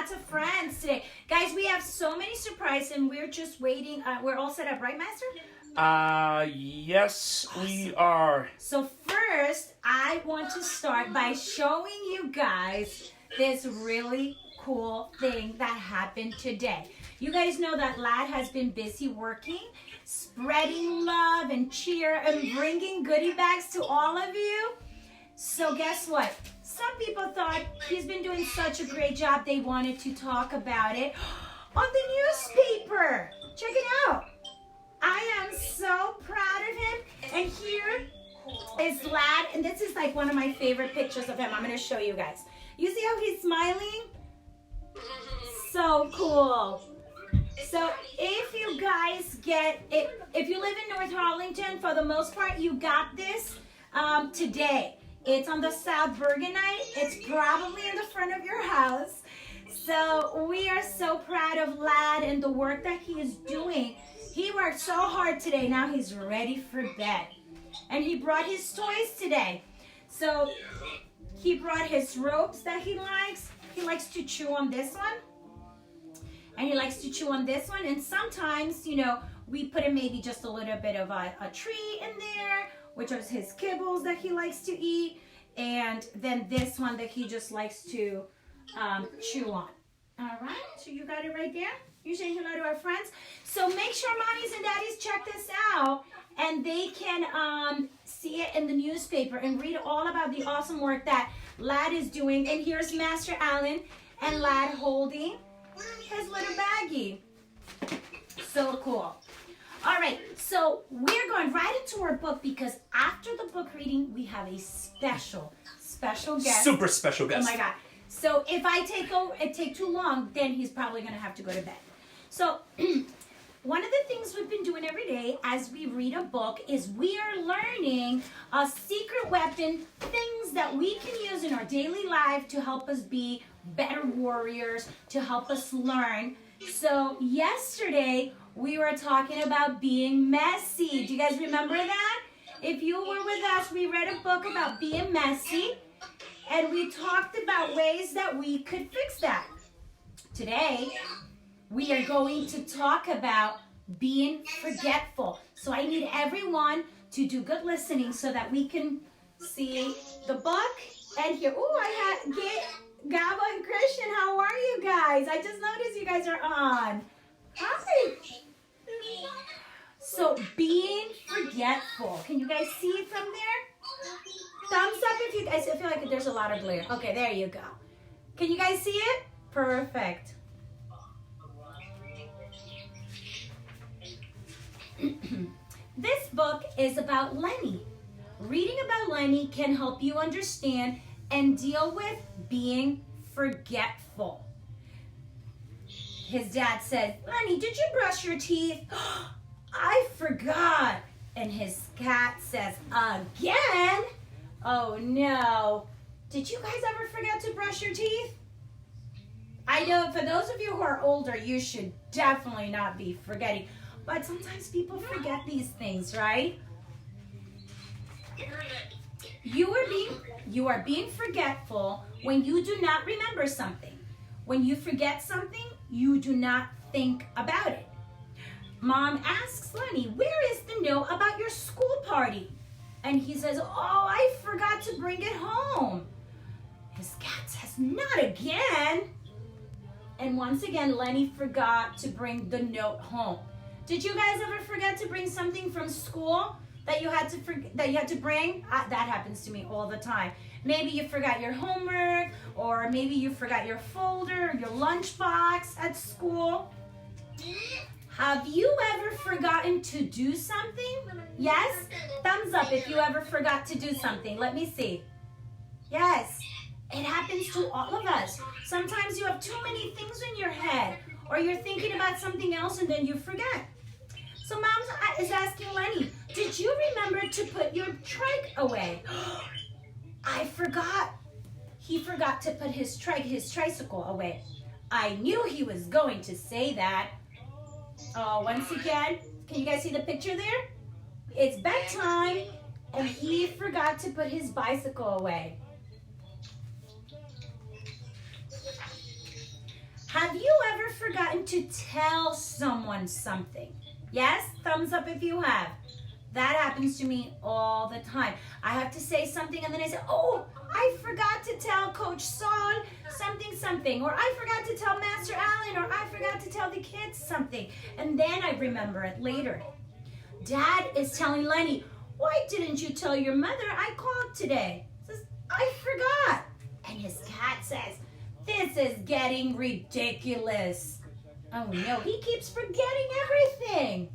lots of friends today. Guys, we have so many surprises and we're just waiting. We're all set up, right, Master? Yes, we are. So first, I want to start by showing you guys this really cool thing that happened today. You guys know that Lad has been busy working, spreading love and cheer and bringing goodie bags to all of you. So guess what? Some people thought he's been doing such a great job, they wanted to talk about it on the newspaper. Check it out. I am so proud of him. And here is Lad, and this is like one of my favorite pictures of him. I'm going to show you guys. You see how he's smiling? So cool. So if you guys get it, if you live in North Arlington, for the most part, you got this today. It's on the South Bergenite. It's probably in the front of your house. So we are so proud of Lad and the work that he is doing. He worked so hard today. Now he's ready for bed. And he brought his toys today. So he brought his ropes that he likes. He likes to chew on this one. And he likes to chew on this one. And sometimes, you know, we put in maybe just a little bit of a tree in there, which is his kibbles that he likes to eat. And then this one that he just likes to chew on. All right, so you got it right there. You're saying hello to our friends. So make sure mommies and daddies check this out and they can see it in the newspaper and read all about the awesome work that Lad is doing. And here's Master Allen and Lad holding his little baggie. So cool. All right, so we're going right into our book because after the book reading, we have a special guest. Super special guest. Oh my God. So if I take too long, then he's probably going to have to go to bed. So one of the things we've been doing every day as we read a book is we are learning a secret weapon, things that we can use in our daily life to help us be better warriors, to help us learn. So yesterday we were talking about being messy. Do you guys remember that? If you were with us, we read a book about being messy and we talked about ways that we could fix that. Today, we are going to talk about being forgetful. So I need everyone to do good listening so that we can see the book and hear. Oh, I had Gabo and Christian. How are you guys? I just noticed you guys are on. Hi. So being forgetful. Can you guys see it from there? Thumbs up if you guys, I feel like there's a lot of glare. Okay, there you go. Can you guys see it? Perfect. This book is about Lenny. Reading about Lenny can help you understand and deal with being forgetful. His dad said, Lenny, did you brush your teeth? I forgot. And his cat says, again? Oh no. Did you guys ever forget to brush your teeth? I know for those of you who are older, you should definitely not be forgetting. But sometimes people forget these things, right? You are being forgetful when you do not remember something. When you forget something, you do not think about it. Mom asks Lenny, where is the note about your school party? And he says, oh, I forgot to bring it home. His cat says, not again. And once again, Lenny forgot to bring the note home. Did you guys ever forget to bring something from school that you had to bring? That happens to me all the time. Maybe you forgot your homework, or maybe you forgot your folder, your lunchbox at school. Have you ever forgotten to do something? Yes? Thumbs up if you ever forgot to do something. Let me see. Yes. It happens to all of us. Sometimes you have too many things in your head, or you're thinking about something else and then you forget. So Mom is asking Lenny, did you remember to put your trike away? I forgot. He forgot to put his tricycle away. I knew he was going to say that. Oh, once again, can you guys see the picture there? It's bedtime, and he forgot to put his bicycle away. Have you ever forgotten to tell someone something? Yes? Thumbs up if you have. That happens to me all the time. I have to say something and then I say, oh, I forgot to tell Coach Saul something. Or I forgot to tell Master Allen. Or I forgot to tell the kids something. And then I remember it later. Dad is telling Lenny, why didn't you tell your mother I called today? He says, I forgot. And his cat says, this is getting ridiculous. Oh no, he keeps forgetting everything.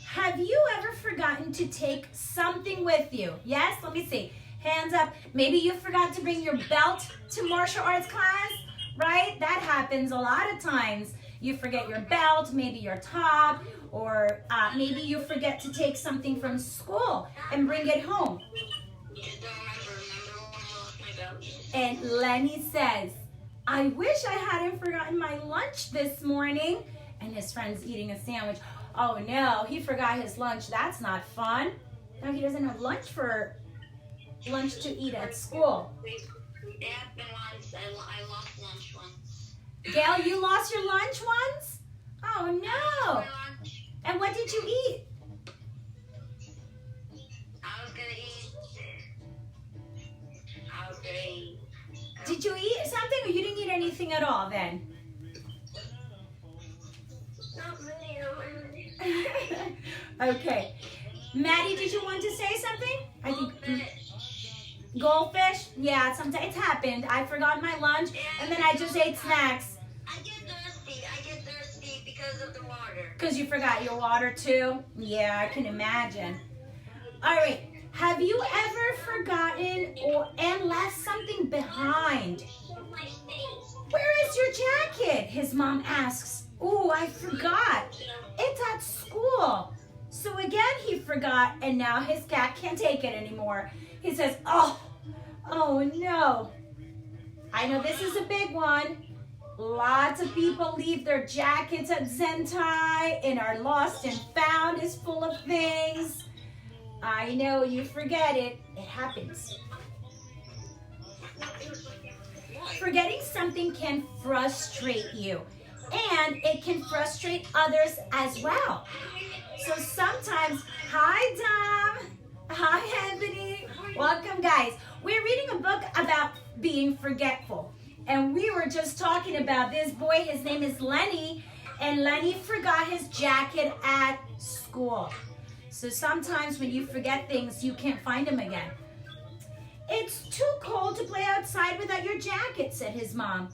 Have you ever forgotten to take something with you? Yes, let me see. Hands up. Maybe you forgot to bring your belt to martial arts class, right? That happens a lot of times. You forget your belt, maybe your top, or maybe you forget to take something from school and bring it home. And Lenny says, I wish I hadn't forgotten my lunch this morning. And his friend's eating a sandwich. Oh no, he forgot his lunch. That's not fun. Now he doesn't have lunch to eat at school. I lost lunch once. Gail, you lost your lunch once? Oh no. And what did you eat? I was gonna eat. Did you eat something or you didn't eat anything at all then? Not really. Okay. Maddie, did you want to say something? I think goldfish? Yeah, sometimes it's happened. I forgot my lunch and then I just ate snacks. I get thirsty because of the water. Because you forgot your water too? Yeah, I can imagine. All right. Have you ever forgotten and left something behind? Where is your jacket? His mom asks. Oh, I forgot. It's at school. So again, he forgot, and now his cat can't take it anymore. He says, oh no. I know this is a big one. Lots of people leave their jackets at Zentai and are lost and found is full of things. I know, you forget it. It happens. Forgetting something can frustrate you, and it can frustrate others as well. So sometimes, hi Dom, hi Anthony, welcome guys. We're reading a book about being forgetful, and we were just talking about this boy. His name is Lenny, and Lenny forgot his jacket at school. So sometimes when you forget things, you can't find them again. It's too cold to play outside without your jacket, said his mom.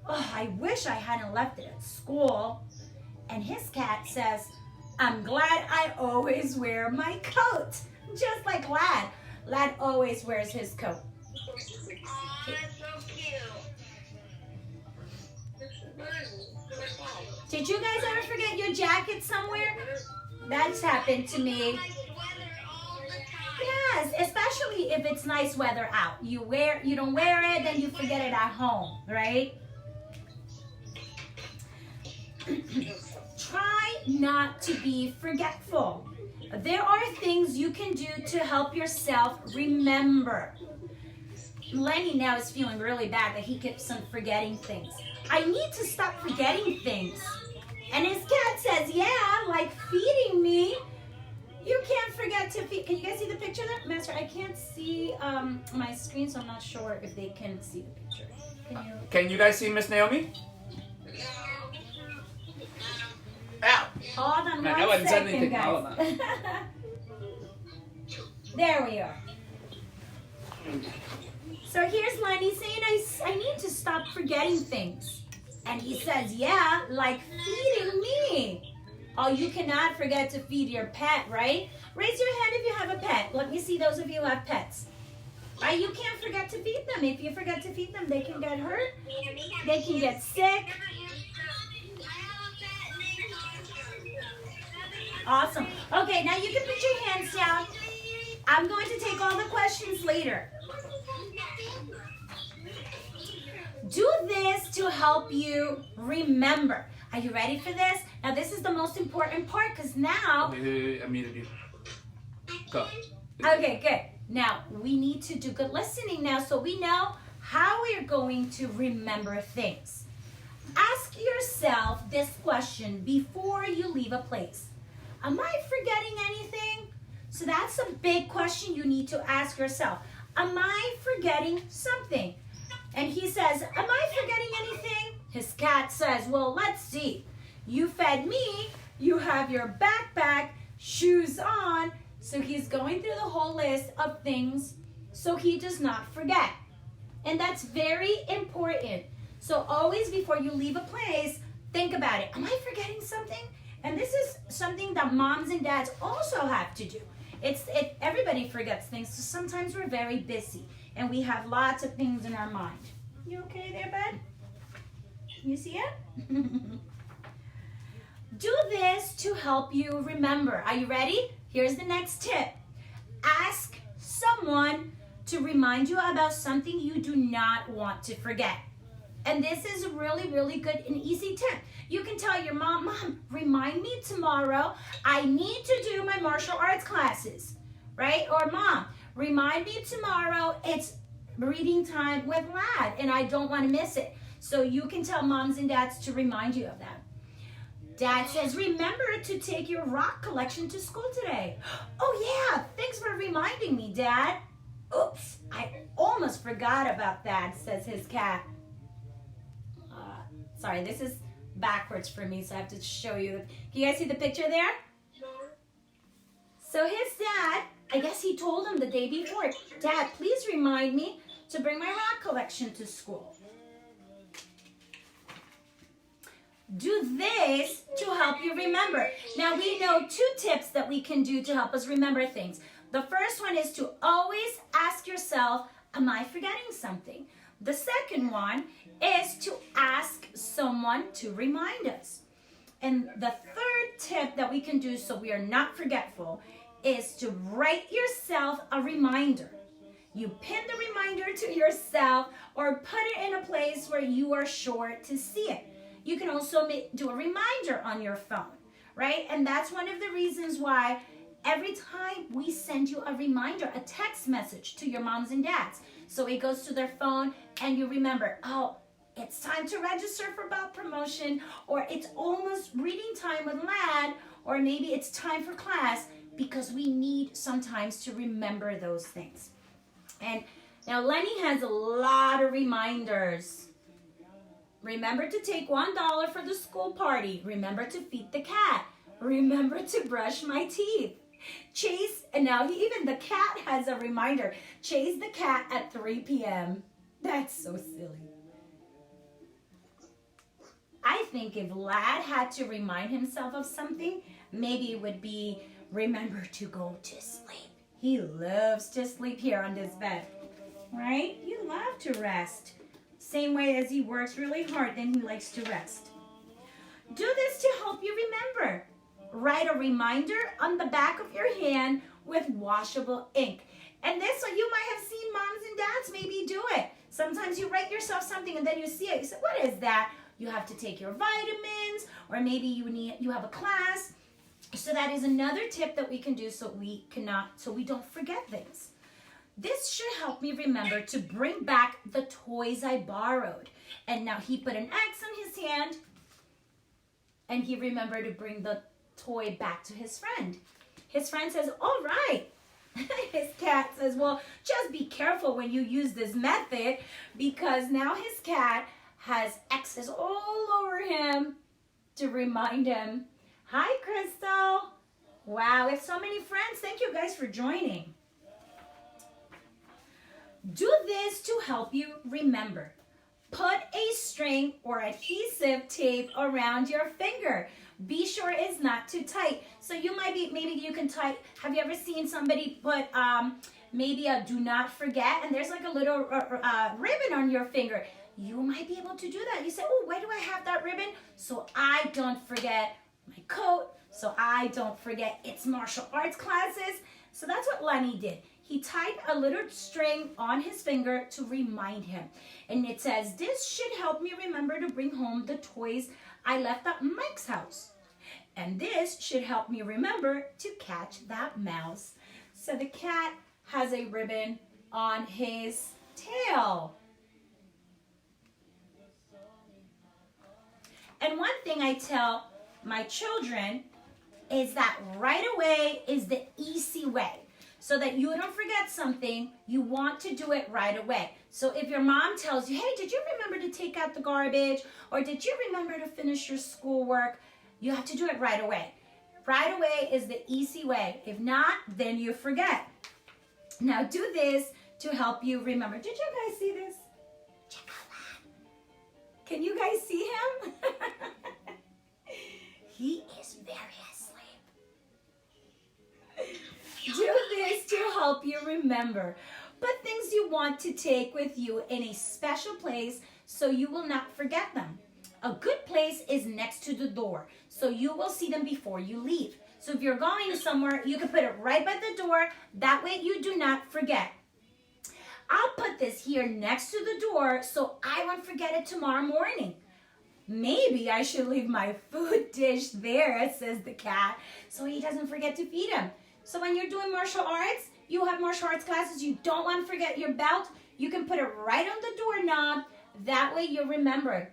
Oh, I wish I hadn't left it at school. And his cat says, I'm glad I always wear my coat. Just like Lad. Lad always wears his coat. Oh, that's so cute. Did you guys ever forget your jacket somewhere? That's happened to me. Yes, especially if it's nice weather out. You don't wear it, then you forget it at home, right? Try not to be forgetful. There are things you can do to help yourself remember. Lenny now is feeling really bad that he keeps on forgetting things. I need to stop forgetting things. And his cat says, yeah, like feeding me. You can't forget to feed. Can you guys see the picture there? Master, I can't see my screen, so I'm not sure if they can see the picture. Can you guys see Miss Naomi? Ow! Hold on I one wasn't saying second, anything. guys. There we are. So here's Lenny saying, I need to stop forgetting things. And he says, yeah, like feeding me. Oh, you cannot forget to feed your pet, right? Raise your hand if you have a pet. Let me see those of you who have pets. Right? You can't forget to feed them. If you forget to feed them, they can get hurt. They can get sick. Awesome. Okay, now you can put your hands down. I'm going to take all the questions later. Do this to help you remember. Are you ready for this? Now this is the most important part because now... I muted you. Go. Okay, good. Now we need to do good listening now so we know how we are going to remember things. Ask yourself this question before you leave a place. Am I forgetting anything? So that's a big question you need to ask yourself. Am I forgetting something? And he says, am I forgetting anything? His cat says, well, let's see. You fed me, you have your backpack, shoes on. So he's going through the whole list of things so he does not forget. And that's very important. So always before you leave a place, think about it. Am I forgetting something? And this is something that moms and dads also have to do. Everybody forgets things, so sometimes we're very busy and we have lots of things in our mind. You okay there, bud? You see it? Do this to help you remember. Are you ready? Here's the next tip. Ask someone to remind you about something you do not want to forget. And this is a really, really good and easy tip. You can tell your mom, Mom, remind me tomorrow I need to do my martial arts classes, right? Or Mom, remind me tomorrow it's reading time with Lad and I don't want to miss it. So you can tell moms and dads to remind you of that. Dad says, remember to take your rock collection to school today. Oh yeah, thanks for reminding me, Dad. Oops, I almost forgot about that, says his cat. Sorry, this is backwards for me, so I have to show you. Can you guys see the picture there? So his dad, I guess he told him the day before, Dad, please remind me to bring my rock collection to school. Do this to help you remember. Now we know 2 tips that we can do to help us remember things. The first one is to always ask yourself, am I forgetting something? The second one is to ask someone to remind us. And the third tip that we can do so we are not forgetful is to write yourself a reminder. You pin the reminder to yourself or put it in a place where you are sure to see it. You can also do a reminder on your phone, right? And that's one of the reasons why every time we send you a reminder, a text message to your moms and dads. So it goes to their phone and you remember, oh, it's time to register for belt promotion, or it's almost reading time with Lad, or maybe it's time for class, because we need sometimes to remember those things. And now Lenny has a lot of reminders. Remember to take $1 for the school party. Remember to feed the cat. Remember to brush my teeth. Chase, and now even the cat has a reminder. Chase the cat at 3 p.m. That's so silly. I think if Lad had to remind himself of something, maybe it would be remember to go to sleep. He loves to sleep here on this bed, right? You love to rest. Same way as he works really hard, then he likes to rest. Do this to help you remember. Write a reminder on the back of your hand with washable ink. And this, so you might have seen moms and dads maybe do it. Sometimes you write yourself something and then you see it. You say, what is that? You have to take your vitamins, or maybe you have a class. So that is another tip that we can do so we don't forget things. This should help me remember to bring back the toys I borrowed. And now he put an X on his hand and he remembered to bring the toy back to his friend. His friend says, all right. His cat says, well, just be careful when you use this method, because now his cat has X's all over him to remind him. Hi, Crystal. Wow, we have so many friends. Thank you guys for joining. Do this to help you remember. Put a string or adhesive tape around your finger. Be sure it's not too tight. So you might be, maybe you can tie, have you ever seen somebody put maybe a do not forget, and there's like a little ribbon on your finger? You might be able to do that. You say, oh, why do I have that ribbon? So I don't forget my coat, so I don't forget it's martial arts classes. So that's what Lenny did. He tied a little string on his finger to remind him. And it says, this should help me remember to bring home the toys I left at Mike's house. And this should help me remember to catch that mouse. So the cat has a ribbon on his tail. And one thing I tell my children is that right away is the easy way. So that you don't forget something, you want to do it right away. So if your mom tells you, hey, did you remember to take out the garbage? Or did you remember to finish your schoolwork? You have to do it right away. Right away is the easy way. If not, then you forget. Now do this to help you remember. Did you guys see this? Check out that. Can you guys see him? He is very asleep. Do this to help you remember. Put things you want to take with you in a special place so you will not forget them. A good place is next to the door, so you will see them before you leave. So if you're going somewhere, you can put it right by the door. That way you do not forget. I'll put this here next to the door so I won't forget it tomorrow morning. Maybe I should leave my food dish there, says the cat, so he doesn't forget to feed him. So when you're doing martial arts, you have martial arts classes, you don't want to forget your belt, you can put it right on the doorknob. That way you'll remember.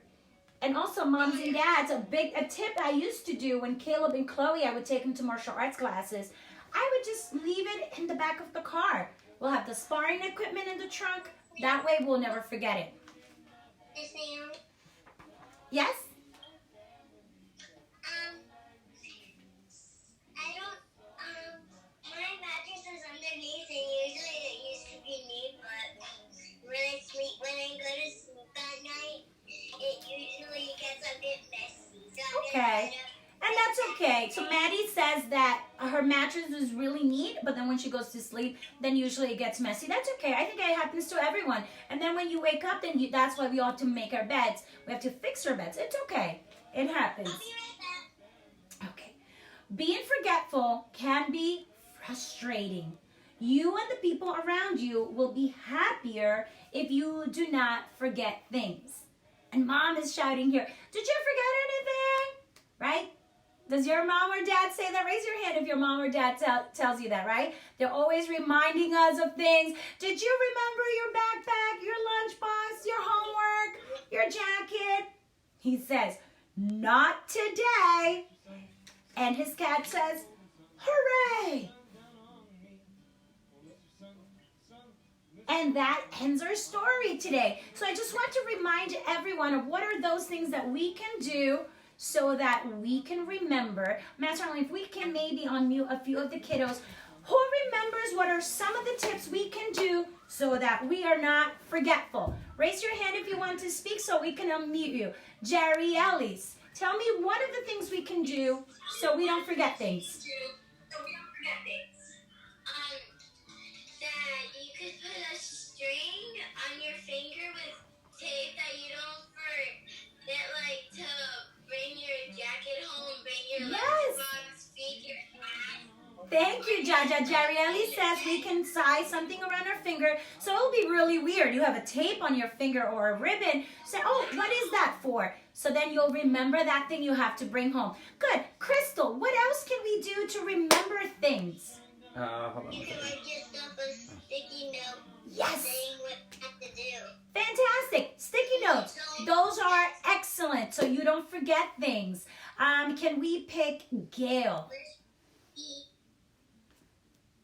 And also, moms and dads, a tip I used to do when Caleb and Chloe, I would take them to martial arts classes, I would just leave it in the back of the car. We'll have the sparring equipment in the trunk. That way we'll never forget it. Miss Naomi? Yes? I don't, my mattress is underneath and usually it used to be neat, but when I go to sleep at night, it usually gets a bit messy. So Okay. And that's okay. So Maddie says that her mattress is really neat, but then when she goes to sleep, then usually it gets messy. That's okay. I think it happens to everyone. And then when you wake up, then that's why we ought to make our beds. We have to fix our beds. It's okay. It happens. I'll be right back. Okay. Being forgetful can be frustrating. You and the people around you will be happier if you do not forget things. And mom is shouting here, did you forget anything? Right? Does your mom or dad say that? Raise your hand if your mom or dad tells you that, right? They're always reminding us of things. Did you remember your backpack, your lunchbox, your homework, your jacket? He says, not today. And his cat says, hooray! And that ends our story today. So I just want to remind everyone of what are those things that we can do so that we can remember. Master, if we can maybe unmute a few of the kiddos, who remembers what are some of the tips we can do so that we are not forgetful? Raise your hand if you want to speak so we can unmute you. Jerry Ellis, tell me one of the things we can do so we don't forget things. That you could put a string on your finger with tape that you don't forget, like to bring your jacket home, bring your lunchbox, feed your cat. Thank you, Jaja. Jerry Ellis says we can tie something around our finger, so it'll be really weird. You have a tape on your finger or a ribbon. Say, oh, what is that for? So then you'll remember that thing you have to bring home. Good. Crystal, what else can we do to remember things? Hold on. You can write yourself a sticky note Yes. saying what you have to do. Fantastic. Sticky notes. Those are excellent, so you don't forget things. Can we pick Gail?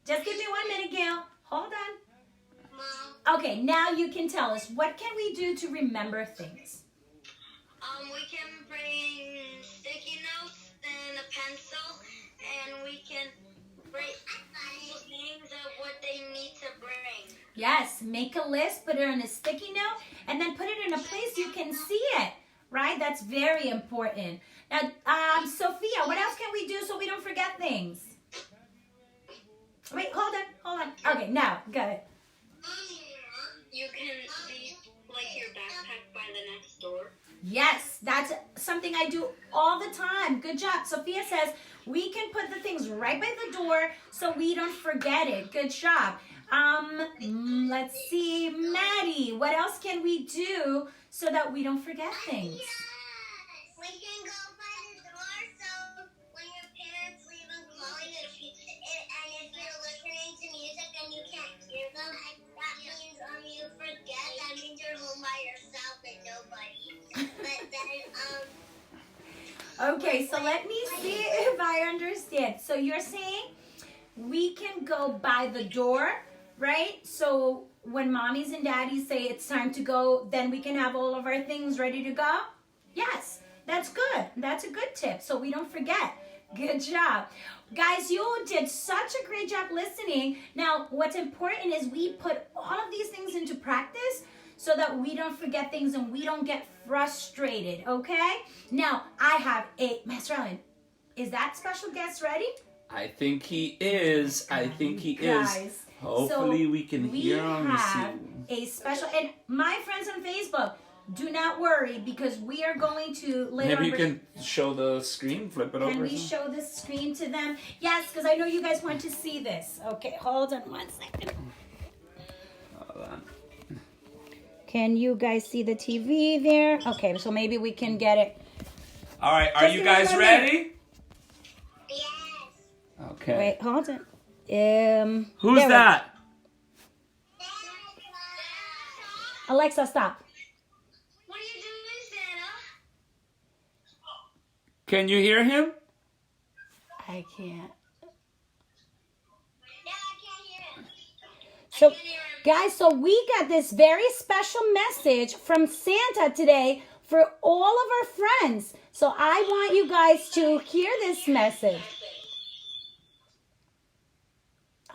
Just give me 1 minute, Gail. Hold on. Mom, Okay, now you can tell us, what can we do to remember things? we can bring sticky notes and a pencil, and we can write names of what they need to bring. Yes, make a list, put it on a sticky note, and then put it in a place you can see it, right? That's very important. Now, Sophia, what else can we do so we don't forget things? Wait, hold on. Okay, now, good. You can leave like your backpack by the next door. Yes, that's something I do all the time. Good job. Sophia says we can put the things right by the door so we don't forget it. Good job. Let's see, Maddie, what else can we do so that we don't forget things? We can go by the door so when your parents leave and calling and if you're listening to music and you can't hear them, that means you forget. That means you're home by yourself and nobody. But then Okay, so let me see if I understand. So you're saying we can go by the door, right? So when mommies and daddies say it's time to go, then we can have all of our things ready to go? Yes, that's good. That's a good tip so we don't forget. Good job. Guys, you did such a great job listening. Now, what's important is we put all of these things into practice so that we don't forget things and we don't get frustrated, okay? Now, I have Master Allen, is that special guest ready? I think he is. I think he is. Guys, Hopefully so we can hear him. We have a special, and my friends on Facebook, do not worry because we are going to later Maybe you on. can show the screen, flip it over. Can we show the screen to them? Yes, because I know you guys want to see this. Okay, hold on 1 second. Hold on. Can you guys see the TV there? Okay, so maybe we can get it. All right, are Just you give us guys 1 ready? Yes. Okay. Wait, hold on. Who's there we- that? Alexa, stop. What are you doing, Santa? Can you hear him? I can't. No, I can't hear him. So, guys, so we got this very special message from Santa today for all of our friends. So I want you guys to hear this message.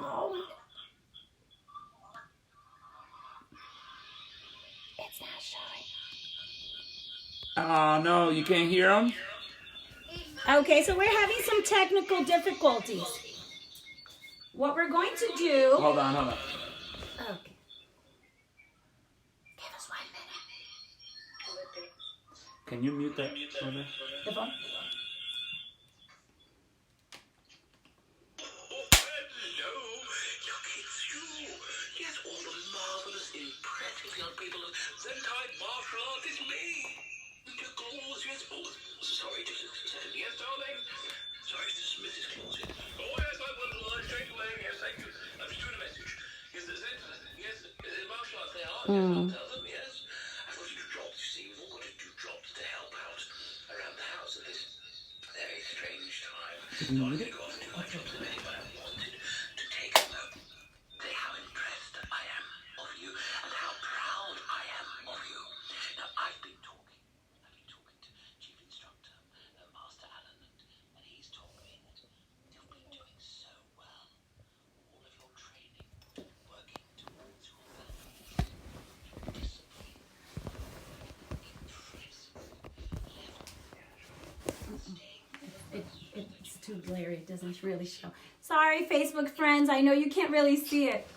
Oh, it's not showing. Oh, no, you can't hear him? Okay, so we're having some technical difficulties. What we're going to do... Hold on. Okay. Give us 1 minute. Can you mute that? Over? The phone? Yes, all the marvelous, impressive young people of Zentai martial art is me. Mr. Claus, yes, sorry, just a second. Yes, darling. Sorry, this is Mrs. Claus. Oh, yes, I will lie straight away. Yes, thank you. I'm just doing a message. Yes, yes, martial arts they are. Yes, I'll tell them, yes. I've got to do jobs, you see. We've all got to do jobs to help out around the house at this very strange time. So I'm going to go off and do my jobs if anyone wanted to take a look. Say how impressed I am of you and how proud I am of you. Now, I've been talking to Chief Instructor, Master Allen, and he's told me that you've been doing so well. All of your training, working towards your values, discipline, It's too blurry. It doesn't really show. Sorry, Facebook friends. I know you can't really see it.